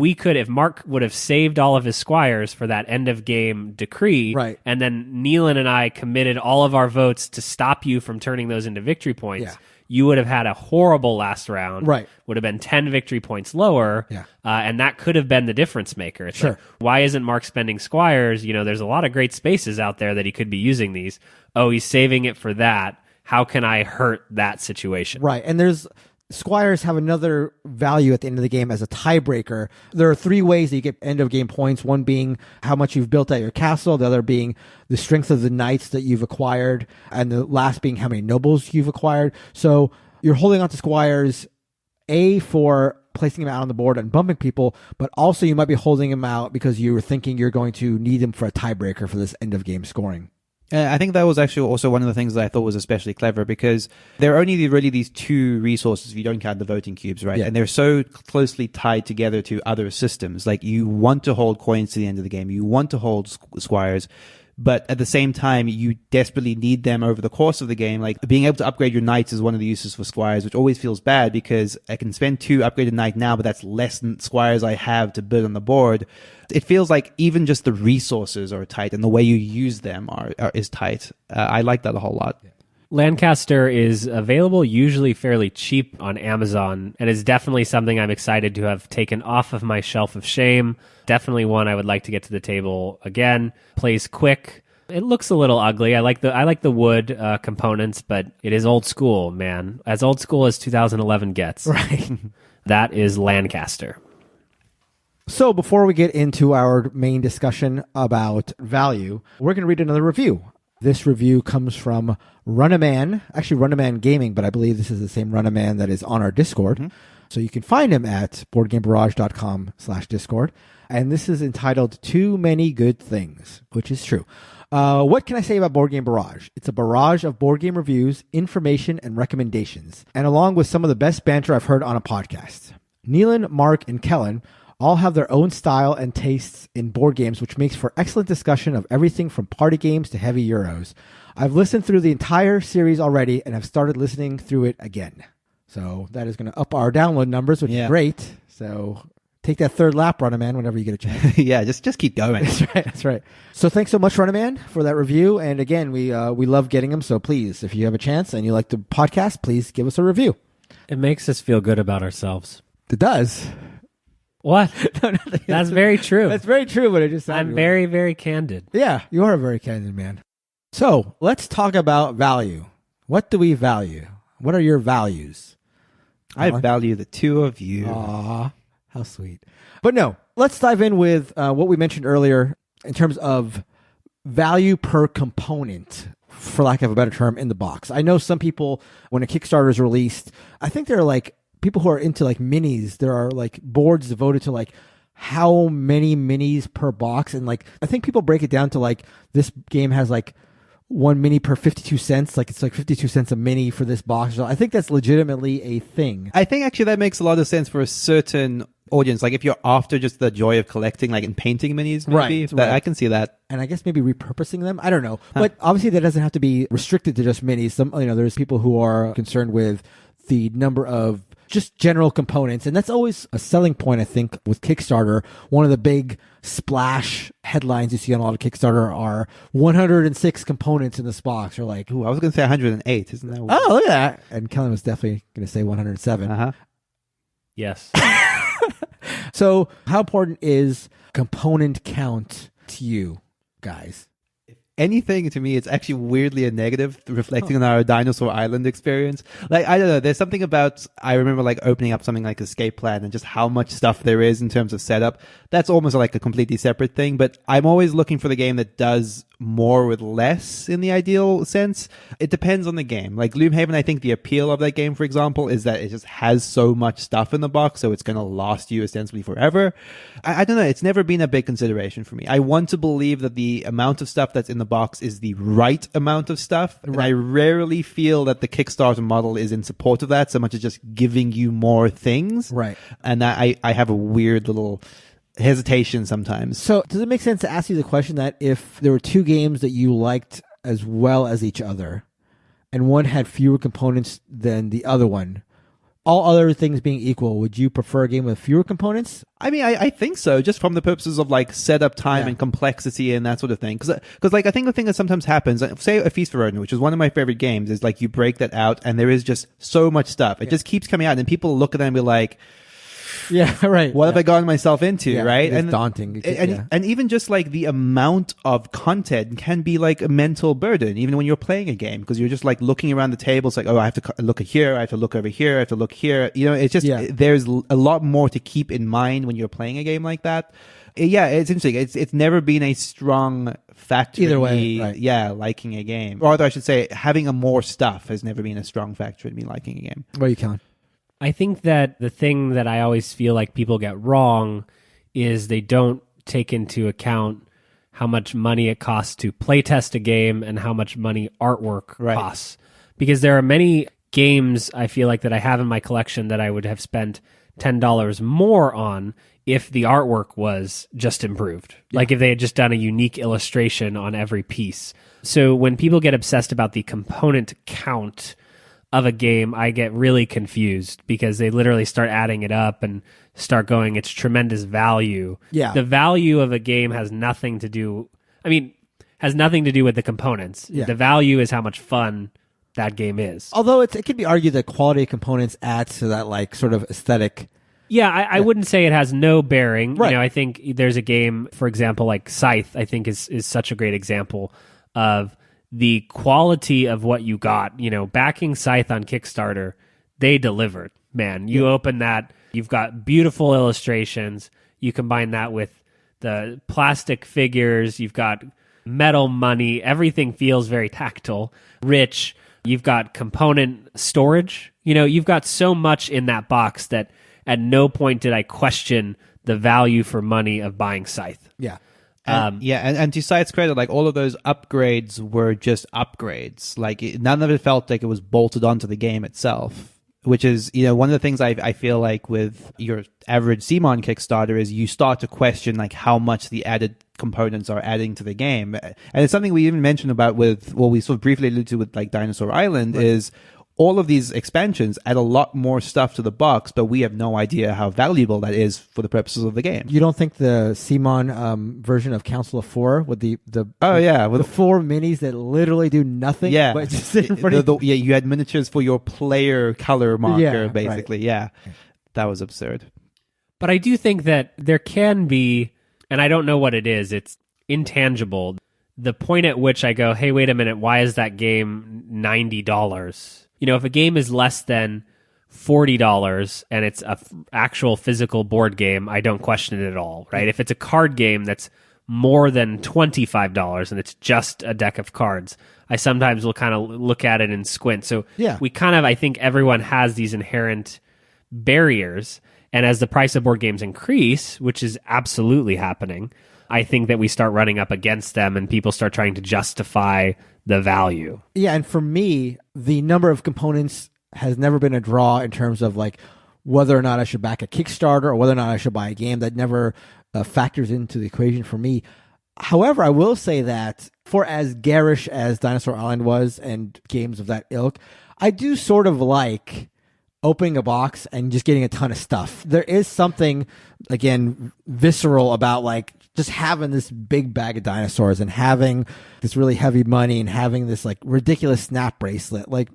Mark would have saved all of his squires for that end of game decree, right, and then Neelan and I committed all of our votes to stop you from turning those into victory points, you would have had a horrible last round. Right. Would have been 10 victory points lower. Yeah. And that could have been the difference maker. It's sure. like, why isn't Mark spending squires? You know, there's a lot of great spaces out there that he could be using these. Oh, he's saving it for that. How can I hurt that situation? Right. And squires have another value at the end of the game as a tiebreaker. There are 3 ways that you get end of game points. One being how much you've built at your castle. The other being the strength of the knights that you've acquired. And the last being how many nobles you've acquired. So you're holding on to squires, A, for placing them out on the board and bumping people, but also you might be holding them out because you were thinking you're going to need them for a tiebreaker for this end of game scoring. I think that was actually also one of the things that I thought was especially clever, because there are only really these 2 resources if you don't count the voting cubes, right? Yeah. And they're so closely tied together to other systems. Like, you want to hold coins to the end of the game. You want to hold squires. But at the same time, you desperately need them over the course of the game. Like, being able to upgrade your knights is one of the uses for squires, which always feels bad because I can spend 2 upgraded knight now, but that's less than squires I have to build on the board. It feels like even just the resources are tight, and the way you use them is tight. I like that a whole lot. Yeah. Lancaster is available usually fairly cheap on Amazon, and is definitely something I'm excited to have taken off of my shelf of shame. Definitely one I would like to get to the table again. Plays quick. It looks a little ugly. I like the wood components, but it is old school, man. As old school as 2011 gets. Right. That is Lancaster. So before we get into our main discussion about value, we're going to read another review. This review comes from Runaman, actually Runaman Gaming, but I believe this is the same Runaman that is on our Discord. Mm-hmm. So you can find him at boardgamebarrage.com/Discord. And this is entitled Too Many Good Things, which is true. What can I say about Board Game Barrage? It's a barrage of board game reviews, information, and recommendations, and along with some of the best banter I've heard on a podcast. Neelan, Mark, and Kellen all have their own style and tastes in board games, which makes for excellent discussion of everything from party games to heavy Euros. I've listened through the entire series already and have started listening through it again. So that is going to up our download numbers, which is great. So take that third lap, Runaman, whenever you get a chance. Yeah, just keep going. That's right. So thanks so much, Runaman, for that review. And again, we love getting them. So please, if you have a chance and you like the podcast, please give us a review. It makes us feel good about ourselves. It does. What? That's very true. That's very true, but it just I'm very, very candid. Yeah, you are a very candid man. So let's talk about value. What do we value? What are your values? I value the two of you. Aw, how sweet. But no, let's dive in with what we mentioned earlier in terms of value per component, for lack of a better term, in the box. I know some people, when a Kickstarter is released, I think there are like people who are into like minis. There are like boards devoted to like how many minis per box. And like, I think people break it down to like this game has like one mini per 52 cents. Like it's like 52 cents a mini for this box. So I think that's legitimately a thing. I think actually that makes a lot of sense for a certain audience. Like if you're after just the joy of collecting, like in painting minis, maybe. Right. I can see that. And I guess maybe repurposing them. I don't know. But obviously that doesn't have to be restricted to just minis. There's people who are concerned with the number of just general components. And that's always a selling point, I think, with Kickstarter. One of the big splash headlines you see on a lot of Kickstarter are 106 components in this box. Or like, ooh, I was going to say 108. Isn't that weird? Oh, look at that. And Kellen was definitely going to say 107. Uh-huh. Yes. So how important is component count to you guys? Anything to me, it's actually weirdly a negative, reflecting on our Dinosaur Island experience. Like, I don't know, there's something about, I remember like opening up something like Escape Plan and just how much stuff there is in terms of setup. That's almost like a completely separate thing, but I'm always looking for the game that does more with less in the ideal sense. It depends on the game. Like Gloomhaven, I think the appeal of that game, for example, is that it just has so much stuff in the box, so it's going to last you ostensibly forever. I don't know, it's never been a big consideration for me. I want to believe that the amount of stuff that's in the box is the right amount of stuff. And I rarely feel that the Kickstarter model is in support of that so much as just giving you more things. Right. And I have a weird little hesitation sometimes. So does it make sense to ask you the question that if there were two games that you liked as well as each other and one had fewer components than the other one, all other things being equal, would you prefer a game with fewer components? I mean, I think so, just from the purposes of like setup time and complexity and that sort of thing. Because like I think the thing that sometimes happens, say A Feast for Odin, which is one of my favorite games, is like you break that out and there is just so much stuff. It just keeps coming out and people look at it and be like, yeah, right. What have I gotten myself into, right? It's daunting. And even just like the amount of content can be like a mental burden, even when you're playing a game, because you're just like looking around the table. It's like, oh, I have to look here, I have to look over here, I have to look here. You know, it's just, there's a lot more to keep in mind when you're playing a game like that. Yeah, it's interesting. It's never been a strong factor either in way. me, Right. yeah, liking a game. Or I should say, having a more stuff has never been a strong factor in me liking a game. What are you, Kellen? I think that the thing that I always feel like people get wrong is they don't take into account how much money it costs to playtest a game and how much money artwork costs. Because there are many games I feel like that I have in my collection that I would have spent $10 more on if the artwork was just improved. Like if they had just done a unique illustration on every piece. So when people get obsessed about the component count of a game, I get really confused because they literally start adding it up and start going, it's tremendous value. Yeah. The value of a game has nothing to do, has nothing to do with the components. Yeah. The value is how much fun that game is. Although it could be argued that quality of components adds to that like sort of aesthetic. Yeah, I wouldn't say it has no bearing. Right. I think there's a game, for example, like Scythe, I think is such a great example of the quality of what you got. Backing Scythe on Kickstarter, they delivered. Man, you open that, you've got beautiful illustrations. You combine that with the plastic figures, you've got metal money, everything feels very tactile, rich. You've got component storage. You've got so much in that box that at no point did I question the value for money of buying Scythe. Yeah. And to Scythe's credit, like all of those upgrades were just upgrades. Like none of it felt like it was bolted onto the game itself, which is, one of the things I feel like with your average CMON Kickstarter is you start to question like how much the added components are adding to the game. And it's something we even mentioned about with, well, we sort of briefly alluded to with like Dinosaur Island is all of these expansions add a lot more stuff to the box, but we have no idea how valuable that is for the purposes of the game. You don't think the CMON version of Council of Four with the with the four minis that literally do nothing? Yeah, but just sit in front of yeah, you had miniatures for your player color marker, basically. Right. Yeah, that was absurd. But I do think that there can be, and I don't know what it is, it's intangible, the point at which I go, hey, wait a minute, why is that game $90? If a game is less than $40 and it's a actual physical board game, I don't question it at all, right? If it's a card game that's more than $25 and it's just a deck of cards, I sometimes will kind of look at it and squint. So we kind of, I think everyone has these inherent barriers. And as the price of board games increase, which is absolutely happening, I think that we start running up against them and people start trying to justify the value. Yeah, and for me, the number of components has never been a draw in terms of like whether or not I should back a Kickstarter or whether or not I should buy a game. That never factors into the equation for me. However, I will say that for as garish as Dinosaur Island was and games of that ilk, I do sort of like opening a box and just getting a ton of stuff. There is something, again, visceral about like just having this big bag of dinosaurs and having this really heavy money and having this like ridiculous snap bracelet. Like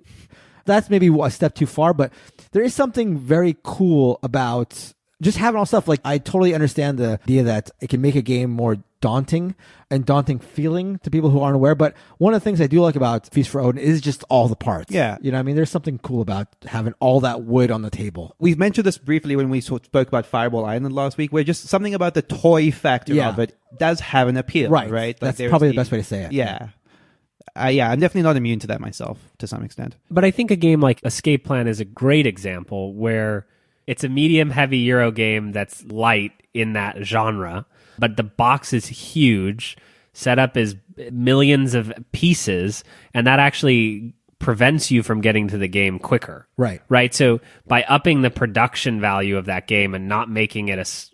that's maybe a step too far, but there is something very cool about just having all stuff. Like I totally understand the idea that it can make a game more daunting and daunting feeling to people who aren't aware. But one of the things I do like about Feast for Odin is just all the parts. Yeah. You know what I mean? There's something cool about having all that wood on the table. We've mentioned this briefly when we spoke about Fireball Island last week, where just something about the toy factor of it does have an appeal. Right. Like that's probably the best way to say it. Yeah. I'm definitely not immune to that myself to some extent. But I think a game like Escape Plan is a great example where it's a medium-heavy Euro game that's light in that genre, but the box is huge, setup is millions of pieces, and that actually prevents you from getting to the game quicker. Right? So by upping the production value of that game and not making it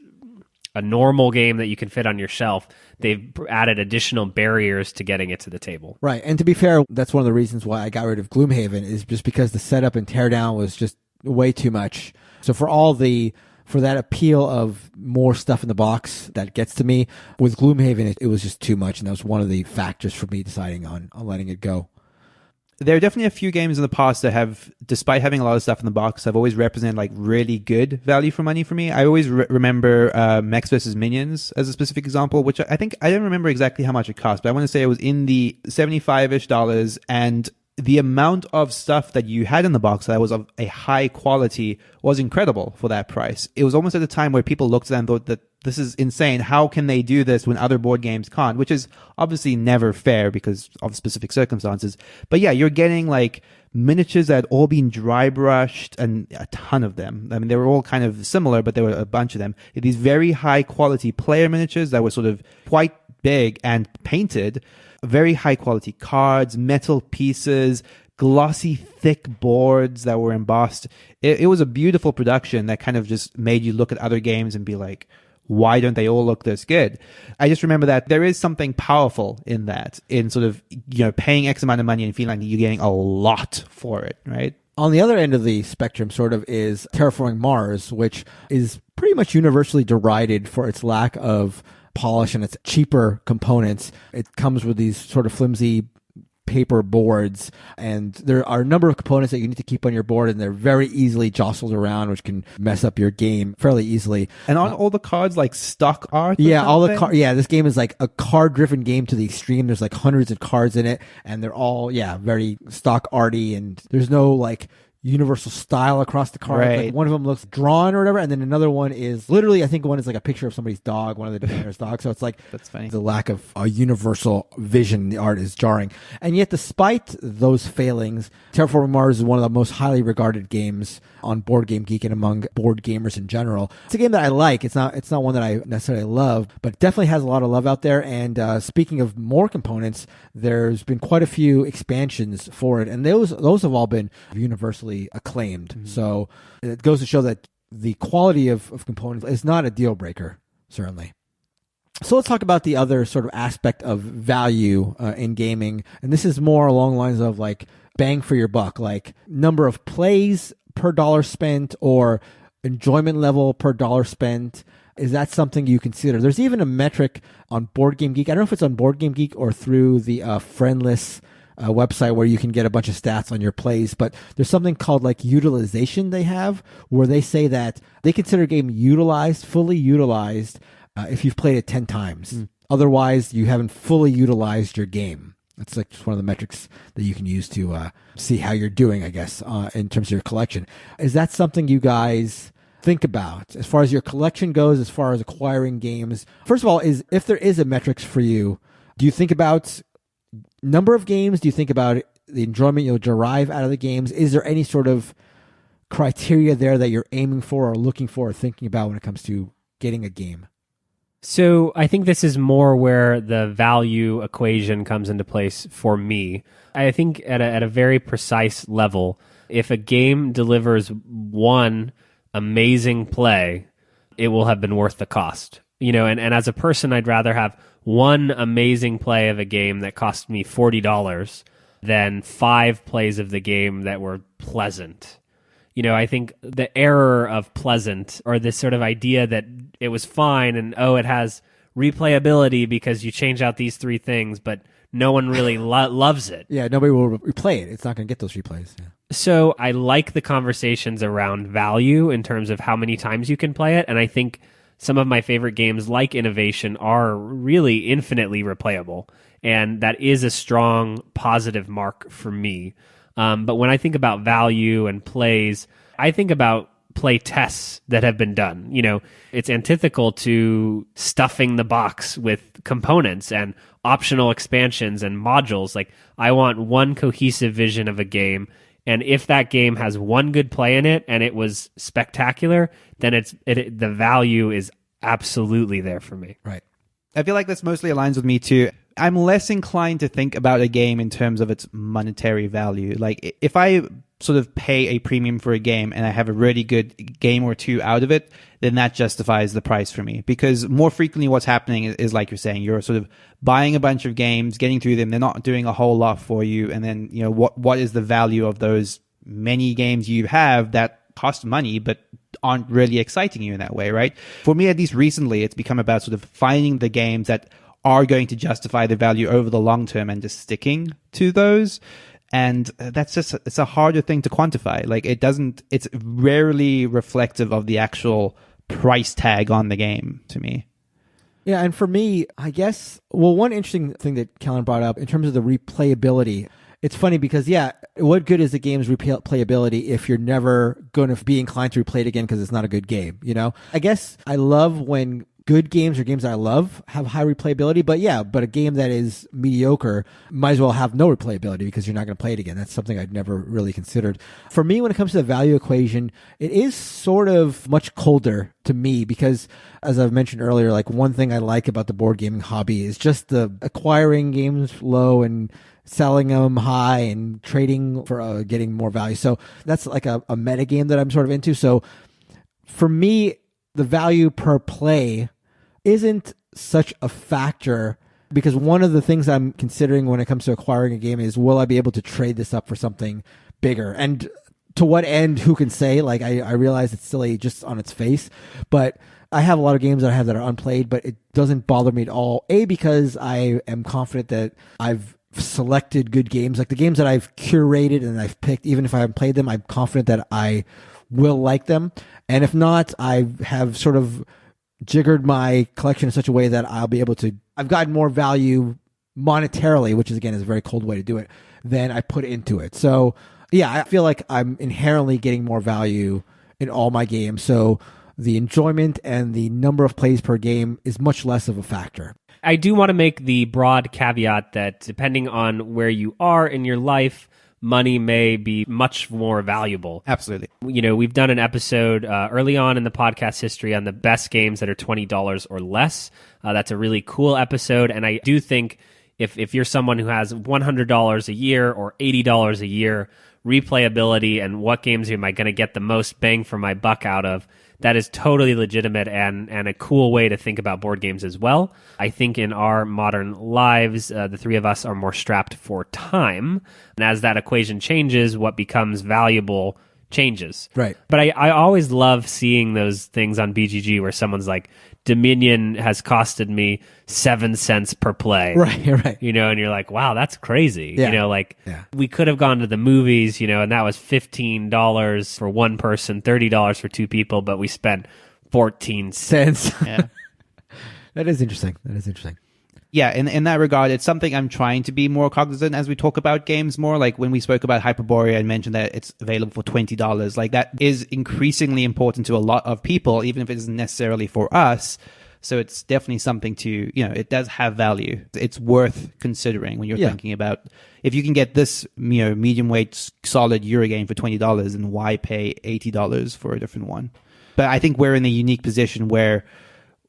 a normal game that you can fit on your shelf, they've added additional barriers to getting it to the table. Right. And to be fair, that's one of the reasons why I got rid of Gloomhaven is just because the setup and teardown was just way too much. So for that appeal of more stuff in the box that gets to me, with Gloomhaven, it was just too much. And that was one of the factors for me deciding on letting it go. There are definitely a few games in the past that have, despite having a lot of stuff in the box, have always represented like really good value for money for me. I always remember Mechs vs. Minions as a specific example, which I think I don't remember exactly how much it cost, but I want to say it was in the $75-ish, and the amount of stuff that you had in the box that was of a high quality was incredible for that price. It was almost at a time where people looked at that and thought that this is insane. How can they do this when other board games can't? Which is obviously never fair because of specific circumstances. But yeah, you're getting like miniatures that had all been dry brushed, and a ton of them. I mean, they were all kind of similar, but there were a bunch of them. These very high quality player miniatures that were sort of quite big and painted. Very high quality cards, metal pieces, glossy, thick boards that were embossed. It was a beautiful production that kind of just made you look at other games and be like, why don't they all look this good? I just remember that there is something powerful in that, in sort of, paying X amount of money and feeling like you're getting a lot for it, right? On the other end of the spectrum sort of is Terraforming Mars, which is pretty much universally derided for its lack of polish and its cheaper components. It comes with these sort of flimsy paper boards, and there are a number of components that you need to keep on your board, and they're very easily jostled around, which can mess up your game fairly easily. And on all the cards, like stock art? Yeah, all the cards. Yeah, this game is like a card-driven game to the extreme. There's like hundreds of cards in it, and they're all, very stock arty, and there's no like universal style across the card. Right. Like one of them looks drawn or whatever, and then another one is literally, I think one is like a picture of somebody's dog, one of the designer's dogs. So it's like, that's funny. The lack of a universal vision in the art is jarring. And yet, despite those failings, Terraforming Mars is one of the most highly regarded games on Board Game Geek and among board gamers in general. It's a game that I like. It's not one that I necessarily love, but definitely has a lot of love out there. And speaking of more components, there's been quite a few expansions for it, and those have all been universally acclaimed. Mm-hmm. So it goes to show that the quality of components is not a deal breaker, certainly. So let's talk about the other sort of aspect of value in gaming, and this is more along the lines of like bang for your buck, like number of plays per dollar spent or enjoyment level per dollar spent. Is that something you consider? There's even a metric on Board Game Geek. I don't know if it's on Board Game Geek or through the Friendless website where you can get a bunch of stats on your plays, but there's something called like utilization they have, where they say that they consider a game fully utilized, if you've played it 10 times. Otherwise, you haven't fully utilized your game. That's like just one of the metrics that you can use to see how you're doing, I guess, in terms of your collection. Is that something you guys think about as far as your collection goes, as far as acquiring games? First of all, if there is a metrics for you, do you think about number of games? Do you think about the enjoyment you'll derive out of the games? Is there any sort of criteria there that you're aiming for or looking for or thinking about when it comes to getting a game? So I think this is more where the value equation comes into place for me. I think at a very precise level, if a game delivers one amazing play, it will have been worth the cost. And as a person, I'd rather have one amazing play of a game that cost me $40 than 5 plays of the game that were pleasant. I think the error of pleasant, or this sort of idea that it was fine and, it has replayability because you change out these 3 things, but no one really loves it. Yeah, nobody will replay it. It's not going to get those replays. Yeah. So I like the conversations around value in terms of how many times you can play it. And I think some of my favorite games like Innovation are really infinitely replayable. And that is a strong positive mark for me. But when I think about value and plays, I think about play tests that have been done. It's antithetical to stuffing the box with components and optional expansions and modules. Like, I want one cohesive vision of a game. And if that game has one good play in it and it was spectacular, then the value is absolutely there for me. Right. I feel like this mostly aligns with me too. I'm less inclined to think about a game in terms of its monetary value. Like, if I sort of pay a premium for a game and I have a really good game or two out of it, then that justifies the price for me. Because more frequently what's happening is like you're saying, you're sort of buying a bunch of games, getting through them, they're not doing a whole lot for you. And then, what is the value of those many games you have that cost money but aren't really exciting you in that way, right? For me, at least recently, it's become about sort of finding the games that are going to justify the value over the long term and just sticking to those. And that's it's a harder thing to quantify. Like, it's rarely reflective of the actual price tag on the game to me. Yeah, and for me, I guess, one interesting thing that Kellen brought up in terms of the replayability, it's funny because, what good is the game's replayability if you're never going to be inclined to replay it again because it's not a good game, I guess I love when good games or games that I love have high replayability, but a game that is mediocre might as well have no replayability because you're not going to play it again. That's something I'd never really considered. For me, when it comes to the value equation, it is sort of much colder to me because, as I've mentioned earlier, like, one thing I like about the board gaming hobby is just the acquiring games low and selling them high and trading for getting more value. So that's like a meta game that I'm sort of into. So for me, the value per play isn't such a factor because one of the things I'm considering when it comes to acquiring a game is, will I be able to trade this up for something bigger? And to what end, who can say? Like, I realize it's silly just on its face, but I have a lot of games that I have that are unplayed, but it doesn't bother me at all. Because I am confident that I've selected good games, like the games that I've curated and I've picked, even if I haven't played them, I'm confident that I will like them. And if not, I have sort of jiggered my collection in such a way that I'll be able to, I've gotten more value monetarily, which is, again, is a very cold way to do it, than I put into it. So I feel like I'm inherently getting more value in all my games. So the enjoyment and the number of plays per game is much less of a factor. I do want to make the broad caveat that depending on where you are in your life, money may be much more valuable. Absolutely. We've done an episode early on in the podcast history on the best games that are $20 or less. That's a really cool episode. And I do think if you're someone who has $100 a year or $80 a year, replayability and what games am I going to get the most bang for my buck out of, that is totally legitimate and a cool way to think about board games as well. I think in our modern lives, the three of us are more strapped for time. And as that equation changes, what becomes valuable changes. Right. But I always love seeing those things on BGG where someone's like, Dominion has costed me 7 cents per play. Right. And you're like, wow, that's crazy. Yeah. We could have gone to the movies, and that was $15 for one person, $30 for two people, but we spent 14 cents. Yeah. That is interesting. Yeah, in that regard, it's something I'm trying to be more cognizant as we talk about games more. Like when we spoke about Hyperborea and mentioned that it's available for $20, like that is increasingly important to a lot of people, even if it isn't necessarily for us. So it's definitely something to, it does have value. It's worth considering when you're thinking about if you can get this, medium weight solid Eurogame for $20, and why pay $80 for a different one? But I think we're in a unique position where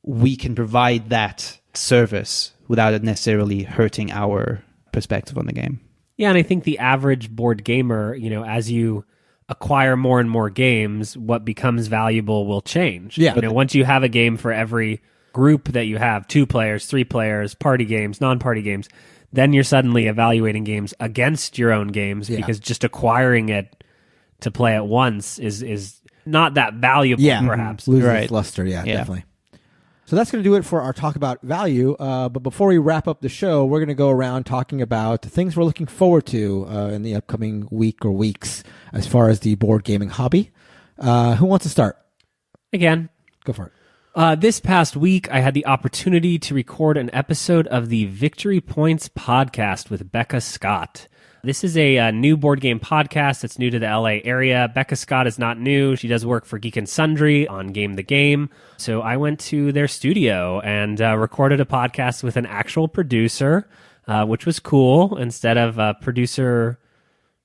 we can provide that service without it necessarily hurting our perspective on the game. Yeah, and I think the average board gamer, as you acquire more and more games, what becomes valuable will change. Yeah. Once you have a game for every group that you have, 2 players, 3 players, party games, non-party games, then you're suddenly evaluating games against your own games because just acquiring it to play at once is not that valuable, perhaps. Loses its luster, definitely. So that's going to do it for our talk about value. But before we wrap up the show, we're going to go around talking about things we're looking forward to in the upcoming week or weeks as far as the board gaming hobby. Who wants to start? Again. Go for it. This past week, I had the opportunity to record an episode of the Victory Points podcast with Becca Scott. This is a new board game podcast that's new to the LA area. Becca Scott is not new. She does work for Geek and Sundry on Game the Game. So I went to their studio and recorded a podcast with an actual producer, which was cool, instead of a producer.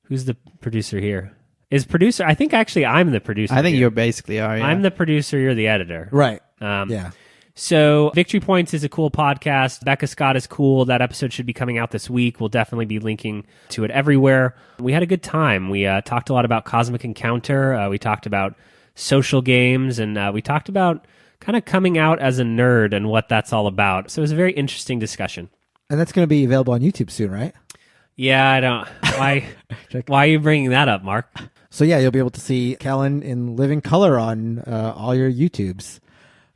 Who's the producer here? Is producer? I think actually I'm the producer. I think here. you basically are. Yeah. I'm the producer. You're the editor. Right. Yeah. So Victory Points is a cool podcast. Becca Scott is cool. That episode should be coming out this week. We'll definitely be linking to it everywhere. We had a good time. We talked a lot about Cosmic Encounter. We talked about social games, and we talked about kind of coming out as a nerd and what that's all about. So it was a very interesting discussion. And that's going to be available on YouTube soon, right? Yeah, I don't. Why are you bringing that up, Mark? So yeah, you'll be able to see Kellen in living color on all your YouTubes.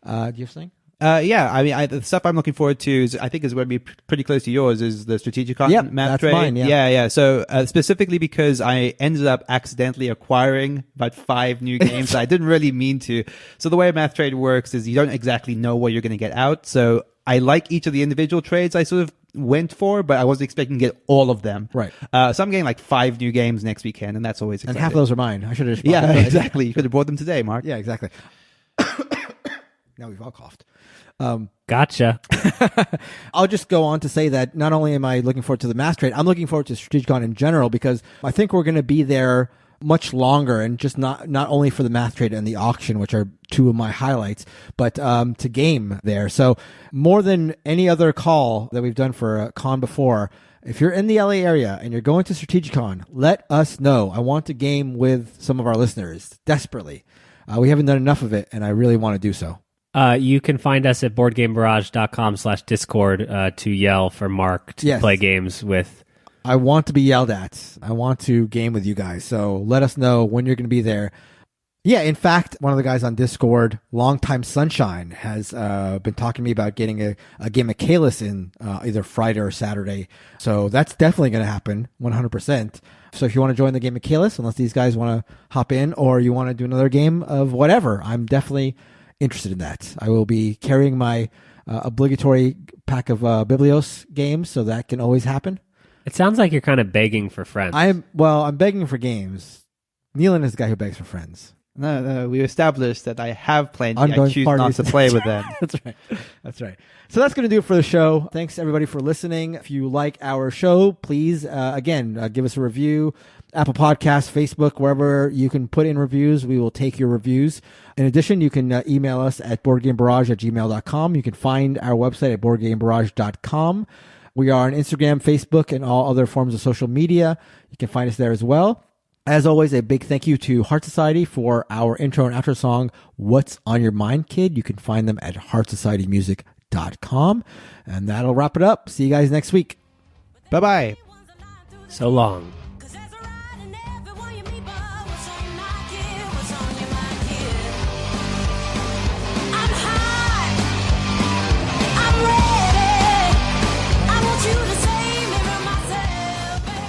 Do you have something? Yeah, I mean, the stuff I'm looking forward to is going to be pretty close to yours. Is the Strategicon map that's trade? mine. Yeah. So specifically because I ended up accidentally acquiring about 5 new games that I didn't really mean to. So the way a math trade works is you don't exactly know what you're going to get out. So I like each of the individual trades I sort of went for, but I wasn't expecting to get all of them. Right. So I'm getting like 5 new games next weekend, and that's always exciting. And half of those are mine. I should have just bought Yeah, them. exactly. You could have bought them today, Mark. Yeah, exactly. Now we've all coughed. Gotcha. I'll just go on to say that not only am I looking forward to the mass trade, I'm looking forward to Strategicon in general, because I think we're going to be there much longer, and just not only for the math trade and the auction, which are 2 of my highlights, but to game there. So more than any other call that we've done for a con before, if you're in the LA area and you're going to Strategicon, let us know. I want to game with some of our listeners desperately. We haven't done enough of it, and I really want to do so. You can find us at boardgamebarrage.com/Discord to yell for Mark to play games with. I want to be yelled at. I want to game with you guys. So let us know when you're going to be there. Yeah, in fact, one of the guys on Discord, Longtime Sunshine, has been talking to me about getting a game of Kalis in either Friday or Saturday. So that's definitely going to happen, 100%. So if you want to join the game of Kalis, unless these guys want to hop in, or you want to do another game of whatever, I'm definitely interested in that. I will be carrying my obligatory pack of Biblios games, so that can always happen. It sounds like you're kind of begging for friends. I'm begging for games. Nealon is the guy who begs for friends. No, we established that I have plenty. Ongoing I choose not to play with them. That's right. So that's going to do it for the show. Thanks, everybody, for listening. If you like our show, please, again, give us a review. Apple Podcasts, Facebook, wherever you can put in reviews, we will take your reviews. In addition, you can email us at boardgamebarrage@gmail.com. You can find our website at boardgamebarrage.com. We are on Instagram, Facebook, and all other forms of social media. You can find us there as well. As always, a big thank you to Heart Society for our intro and outro song, What's on Your Mind, Kid? You can find them at heartsocietymusic.com. And that'll wrap it up. See you guys next week. Bye-bye. So long.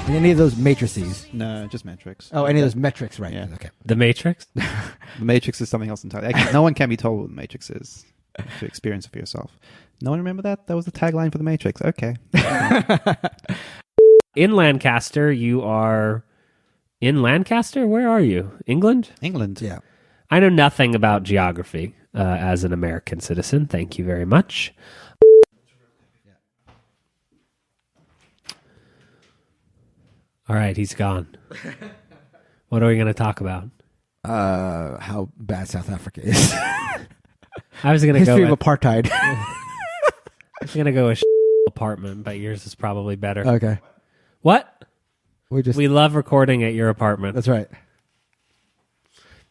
Any of those matrices? No, just metrics. Oh, any of those metrics, right. Yeah. Okay. The Matrix? The Matrix is something else entirely. No one can be told what the Matrix is. to experience it for yourself. No one remember that? That was the tagline for The Matrix. Okay. In Lancaster, you are... In Lancaster? Where are you? England? England. Yeah. I know nothing about geography as an American citizen. Thank you very much. All right, he's gone. What are we going to talk about? How bad South Africa is. I was going to go History of with, apartheid. I was going to go with apartment, but yours is probably better. Okay. What? We love recording at your apartment, That's right.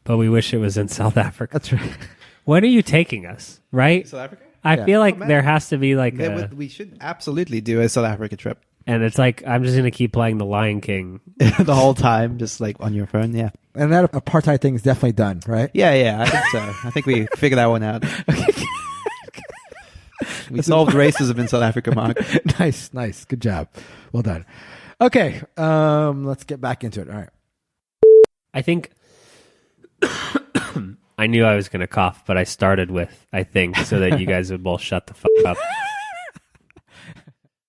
but we wish it was in South Africa. That's right. When are you taking us, right? South Africa? I Yeah. feel like Oh, man. there has to be like We should absolutely do a South Africa trip. and it's like I'm just going to keep playing The Lion King. The whole time, just like on your phone. Yeah. And that apartheid thing is definitely done, right? Yeah, I think so. I think we figured that one out. We solved racism in South Africa, Mark. Nice. Good job. Well done. Okay. Let's get back into it. All right. I think I knew I was going to cough, but I started with I think so that you guys would both shut the fuck up.